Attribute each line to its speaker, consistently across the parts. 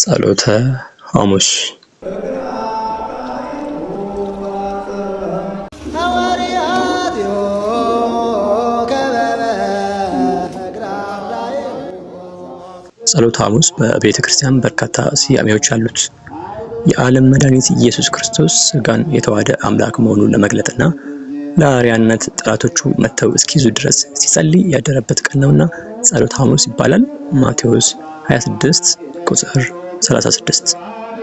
Speaker 1: ጸሎተ ሐሙስ። ጸሎተ ሐሙስ በቤተ ክርስቲያን በርካታ ስያሜዎች አሉት። የዓለም መድኃኒት ኢየሱስ ክርስቶስ ሥጋን የተዋሃደ አምላክ መሆኑን ለመግለጥና ለአርያነት ጠላቶቹ መተው እስኪይዙ ድረስ ሲጸልይ ያደረበት ቀን ነውና ጸሎተ ሐሙስ ይባላል። ማቴዎስ 26 ቁጥር 36።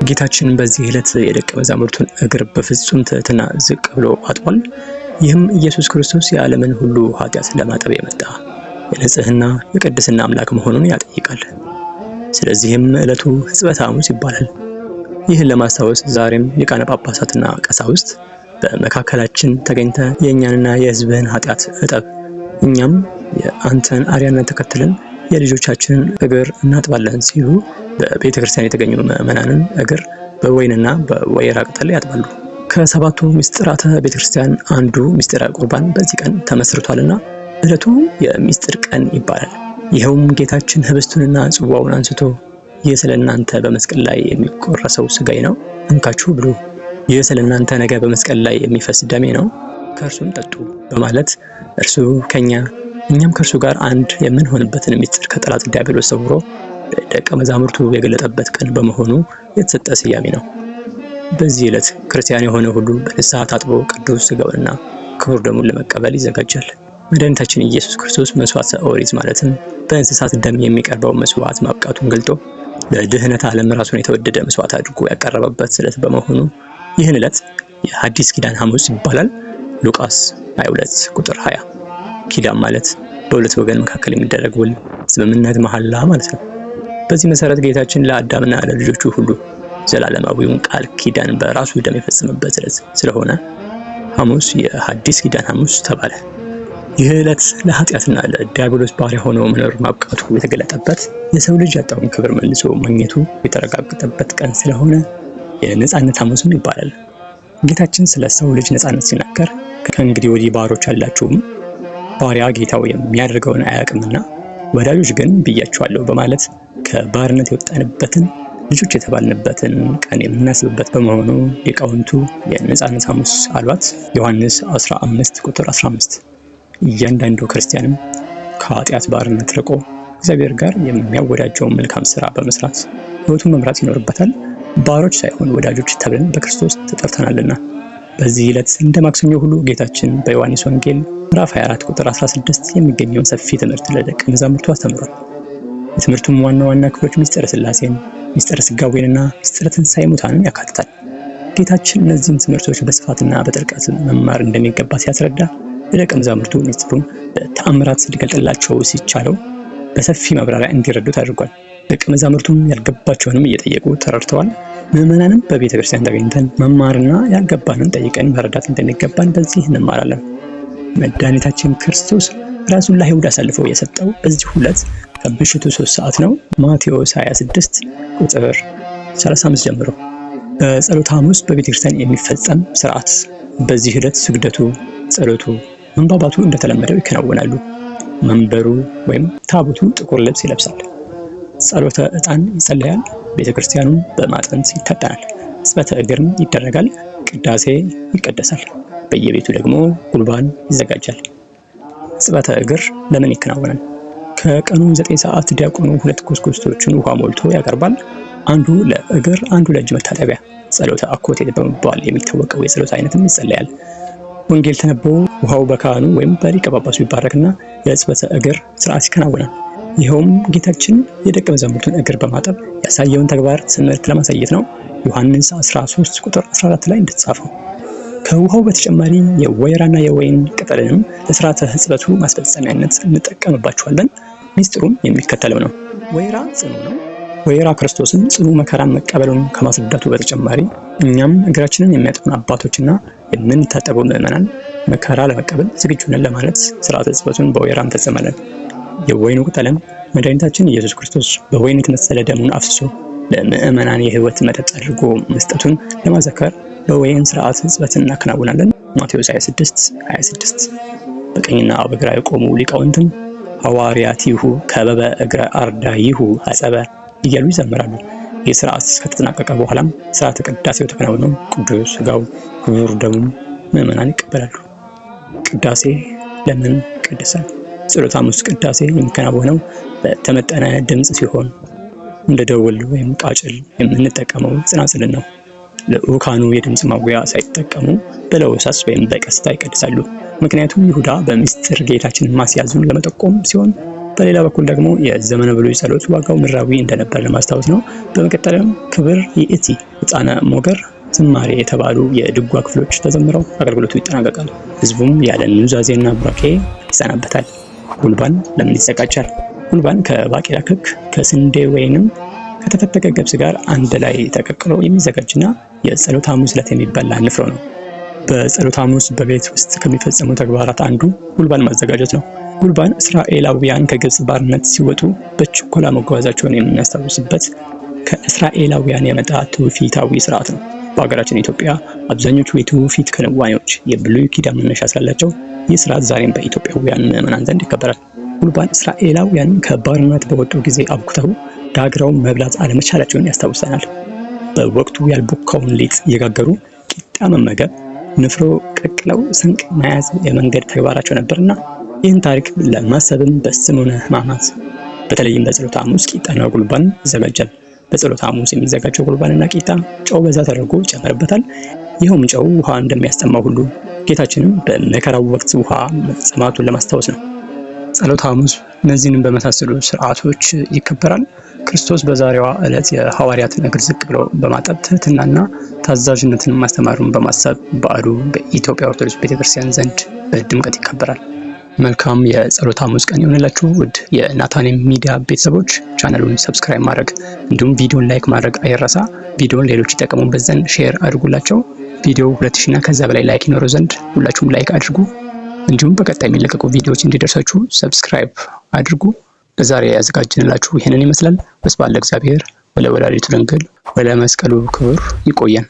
Speaker 1: ጌታችን በዚህ ዕለት የደቀ መዛሙርቱን እግር በፍጹም ትሕትና ዝቅ ብሎ አጥቧል። ይህም ኢየሱስ ክርስቶስ የዓለምን ሁሉ ኃጢአት ለማጠብ የመጣ የንጽሕና የቅድስና አምላክ መሆኑን ያጠይቃል። ስለዚህም ዕለቱ ሕጽበተ ሐሙስ ይባላል። ይህን ለማስታወስ ዛሬም ሊቃነ ጳጳሳትና ቀሳውስት በመካከላችን ተገኝተ የእኛንና የሕዝብህን ኃጢአት እጠብ፣ እኛም የአንተን አርያነት ተከትለን የልጆቻችንን እግር እናጥባለን ሲሉ በቤተ ክርስቲያን የተገኙ ምዕመናንን እግር በወይንና በወይራ ቅጠል ያጥባሉ። ከሰባቱ ምስጢራተ ቤተ ክርስቲያን አንዱ ምስጢረ ቁርባን በዚህ ቀን ተመስርቷልና ዕለቱ የምስጢር ቀን ይባላል። ይኸውም ጌታችን ህብስቱንና ጽዋውን አንስቶ ይህ ስለ እናንተ በመስቀል ላይ የሚቆረሰው ሥጋዬ ነው፣ እንካችሁ ብሉ፣ ይህ ስለ እናንተ ነገ በመስቀል ላይ የሚፈስ ደሜ ነው፣ ከእርሱም ጠጡ በማለት እርሱ ከኛ እኛም ከእርሱ ጋር አንድ የምንሆንበትን ምስጢር ከጠላት ዲያብሎስ ሰውሮ ለደቀ መዛሙርቱ የገለጠበት ቀን በመሆኑ የተሰጠ ስያሜ ነው። በዚህ ዕለት ክርስቲያን የሆነ ሁሉ በንስሐ ታጥቦ ቅዱስ ሥጋውንና ክቡር ደሙን ለመቀበል ይዘጋጃል። መድኃኒታችን ኢየሱስ ክርስቶስ መስዋዕተ ኦሪት ማለትም በእንስሳት ደም የሚቀርበው መስዋዕት ማብቃቱን ገልጦ ለድህነት ዓለም ራሱን የተወደደ መስዋዕት አድርጎ ያቀረበበት ዕለት በመሆኑ ይህን ዕለት የሐዲስ ኪዳን ሐሙስ ይባላል። ሉቃስ 22 ቁጥር 20። ኪዳን ማለት በሁለት ወገን መካከል የሚደረግ ውል፣ ስምምነት፣ መሐላ ማለት ነው። በዚህ መሰረት ጌታችን ለአዳምና ለልጆቹ ሁሉ ዘላለማዊውን ቃል ኪዳን በራሱ ደም የፈጸመበት ዕለት ስለሆነ ሐሙስ የሐዲስ ኪዳን ሐሙስ ተባለ። ይህ ዕለት ለኃጢአትና ለዲያብሎስ ባሪያ ሆኖ መኖር ማብቃቱ የተገለጠበት፣ የሰው ልጅ ያጣውን ክብር መልሶ ማግኘቱ የተረጋገጠበት ቀን ስለሆነ የነጻነት ሐሙስም ይባላል። ጌታችን ስለ ሰው ልጅ ነጻነት ሲናገር ከእንግዲህ ወዲህ ባሮች አላችሁም፣ ባሪያ ጌታው የሚያደርገውን አያውቅምና ወዳጆች ግን ብያችኋለሁ በማለት ከባርነት የወጣንበትን ልጆች የተባልንበትን ቀን የምናስብበት በመሆኑ ሊቃውንቱ የነጻነት ሐሙስ አሏት። ዮሐንስ 15 ቁጥር 15። እያንዳንዱ ክርስቲያንም ከኃጢአት ባርነት ርቆ እግዚአብሔር ጋር የሚያወዳጀውን መልካም ስራ በመስራት ሕይወቱን መምራት ይኖርበታል። ባሮች ሳይሆን ወዳጆች ተብለን በክርስቶስ ተጠርተናልና። በዚህ ዕለት እንደ ማክሰኞ ሁሉ ጌታችን በዮሐንስ ወንጌል ምዕራፍ 24 ቁጥር 16 የሚገኘውን ሰፊ ትምህርት ለደቀ መዛሙርቱ አስተምሯል። የትምህርቱም ዋና ዋና ክፍሎች ምስጢረ ሥላሴን፣ ምስጢረ ሥጋዌንና ምስጢረ ትንሣኤ ሙታንን ያካትታል። ጌታችን እነዚህን ትምህርቶች በስፋትና በጥልቀት መማር እንደሚገባ ሲያስረዳ ለደቀ መዛሙርቱ ምስጢሩን በተአምራት ሊገልጥላቸው ሲቻለው በሰፊ ማብራሪያ እንዲረዱት አድርጓል። ደቀ መዛሙርቱም ያልገባቸውንም እየጠየቁ ተረድተዋል። ምዕመናንም በቤተ ክርስቲያን ተገኝተን መማርና ያልገባንን ጠይቀን መረዳት እንደሚገባን በዚህ እንማራለን። መድኃኒታችን ክርስቶስ ራሱን ለአይሁድ አሳልፎ የሰጠው በዚህ ዕለት ከምሽቱ 3 ሰዓት ነው። ማቴዎስ 26 ቁጥር 35 ጀምሮ በጸሎተ ሐሙስ በቤተ ክርስቲያን የሚፈጸም ስርዓት። በዚህ ዕለት ስግደቱ፣ ጸሎቱ፣ መንባባቱ እንደተለመደው ይከናወናሉ። መንበሩ ወይም ታቦቱ ጥቁር ልብስ ይለብሳል። ጸሎተ ዕጣን ይጸለያል። ቤተ ክርስቲያኑን በማጠንት ይታጠናል። ሕጽበተ እግርም ይደረጋል። ቅዳሴ ይቀደሳል። በየቤቱ ደግሞ ቁርባን ይዘጋጃል። ሕጽበተ እግር ለምን ይከናወናል? ከቀኑ 9 ሰዓት ዲያቆኑ 2 ኩስኩስቶችን ውሃ ሞልቶ ያቀርባል። አንዱ ለእግር፣ አንዱ ለእጅ መታጠቢያ። ጸሎተ አኮቴት በመባል የሚታወቀው የጸሎት አይነትም ይጸለያል። ወንጌል ተነበው ውሃው በካህኑ ወይም በሊቀ ጳጳሱ ይባረክና የሕጽበተ እግር ስርዓት ይከናወናል። ይኸውም ጌታችን የደቀ መዛሙርቱን እግር በማጠብ ያሳየውን ተግባር ትምህርት ለማሳየት ነው። ዮሐንስ 13 ቁጥር 14 ላይ እንደተጻፈው ከውሃው በተጨማሪ የወይራና የወይን ቅጠልንም ለሥርዓተ ሕጽበቱ ማስፈጸሚያነት እንጠቀምባቸዋለን። ሚስጥሩም የሚከተለው ነው። ወይራ ጽኑ ነው። ወይራ ክርስቶስን ጽኑ መከራን መቀበሉን ከማስረዳቱ በተጨማሪ እኛም እግራችንን የሚያጥቡን አባቶችና የምንታጠበው ምዕመናን መከራ ለመቀበል ዝግጁ ነን ለማለት ሥርዓተ ሕጽበቱን በወይራ እንፈጽማለን። የወይኑ ቅጠልም መድኃኒታችን ኢየሱስ ክርስቶስ በወይን የተመሰለ ደሙን አፍስሶ ለምዕመናን የሕይወት መጠጥ አድርጎ መስጠቱን ለማዘከር በወይን ስርዓት ሕጽበትን እናከናውናለን። ማቴዎስ 26:26። በቀኝና በግራ የቆሙ ሊቃውንትም ሐዋርያቲሁ ከበበ እግረ አርዳኢሁ አጸበ እያሉ ይዘምራሉ። ይህ ስርዓት ከተጠናቀቀ በኋላም ስርዓተ ቅዳሴው ተከናውኖ ቅዱስ ሥጋው ክቡር ደሙን ምዕመናን ይቀበላሉ። ቅዳሴ ለምን ይቀደሳል? ጸሎተ ሐሙስ ቅዳሴ የሚከናወነው በተመጠነ ድምፅ ሲሆን እንደ ደወል ወይም ቃጭል የምንጠቀመው ጽናጽልን ነው። ልዑካኑ የድምፅ ማጉያ ሳይጠቀሙ በለሆሳስ ወይም በቀስታ ይቀድሳሉ። ምክንያቱም ይሁዳ በምስጢር ጌታችንን ማስያዙን ለመጠቆም ሲሆን፣ በሌላ በኩል ደግሞ የዘመነ ብሉይ ጸሎት ዋጋው ምድራዊ እንደነበር ለማስታወስ ነው። በመቀጠልም ክብር ይእቲ፣ ሕፃነ ሞገር፣ ዝማሬ የተባሉ የድጓ ክፍሎች ተዘምረው አገልግሎቱ ይጠናቀቃል። ህዝቡም ያለ ኑዛዜና ቡራኬ ይሰናበታል። ጉልባን ለምን ይዘጋጃል? ጉልባን ከባቄላ ክክ፣ ከስንዴ ወይንም ከተፈተገ ገብስ ጋር አንድ ላይ ተቀቅሎ የሚዘጋጅና የጸሎተ ሐሙስ ዕለት የሚበላ ንፍሮ ነው። በጸሎተ ሐሙስ በቤት ውስጥ ከሚፈጸሙ ተግባራት አንዱ ጉልባን ማዘጋጀት ነው። ጉልባን እስራኤላውያን ከግብጽ ባርነት ሲወጡ በችኮላ መጓዛቸውን የምናስታውስበት ከእስራኤላውያን የመጣ ትውፊታዊ ስርዓት ነው። በሀገራችን ኢትዮጵያ አብዛኞቹ የትውፊት ክንዋኔዎች የብሉይ ኪዳን መነሻ ስላላቸው ይህ ስርዓት ዛሬም በኢትዮጵያውያን ምዕመናን ዘንድ ይከበራል። ጉልባን እስራኤላውያን ከባርነት በወጡ ጊዜ አብኩተው ጋግረው መብላት አለመቻላቸውን ያስታውሰናል። በወቅቱ ያልቦካውን ሊጥ እየጋገሩ ቂጣ መመገብ፣ ንፍሮ ቀቅለው ስንቅ መያዝ የመንገድ ተግባራቸው ነበርና ይህን ታሪክ ለማሰብም በሰሙነ ሕማማት በተለይም በጸሎተ ሐሙስ ቂጣና ጉልባን ይዘጋጃል። በጸሎተ ሐሙስ የሚዘጋጀው ጉልባንና ቂጣ ጨው በዛ ተደርጎ ይጨመርበታል። ይኸውም ጨው ውሃ እንደሚያስጠማው ሁሉ ጌታችንም በመከራው ወቅት ውሃ መጠማቱን ለማስታወስ ነው። ጸሎተ ሐሙስ እነዚህንም በመሳሰሉ ስርዓቶች ይከበራል። ክርስቶስ በዛሬዋ ዕለት የሐዋርያትን እግር ዝቅ ብሎ በማጠብ ትህትናና ታዛዥነትን ማስተማሩን በማሰብ በዓሉ በኢትዮጵያ ኦርቶዶክስ ቤተክርስቲያን ዘንድ በድምቀት ይከበራል። መልካም የጸሎተ ሐሙስ ቀን ይሆንላችሁ ውድ የናታኒም ሚዲያ ቤተሰቦች። ቻናሉን ሰብስክራይብ ማድረግ እንዲሁም ቪዲዮን ላይክ ማድረግ አይረሳ። ቪዲዮን ሌሎች ይጠቀሙበት ዘንድ ሼር አድርጉላቸው። ቪዲዮ 2000 እና ከዛ በላይ ላይክ ይኖረው ዘንድ ሁላችሁም ላይክ አድርጉ። እንዲሁም በቀጣይ የሚለቀቁ ቪዲዮዎች እንዲደርሳችሁ ሰብስክራይብ አድርጉ። ለዛሬ ያዘጋጀንላችሁ ይሄንን ይመስላል። ወስብሐት ለእግዚአብሔር ወለወላዲቱ ድንግል ወለመስቀሉ ክቡር። ይቆየን።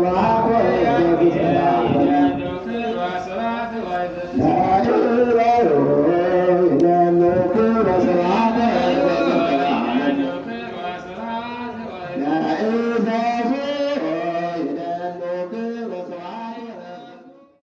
Speaker 2: Bye.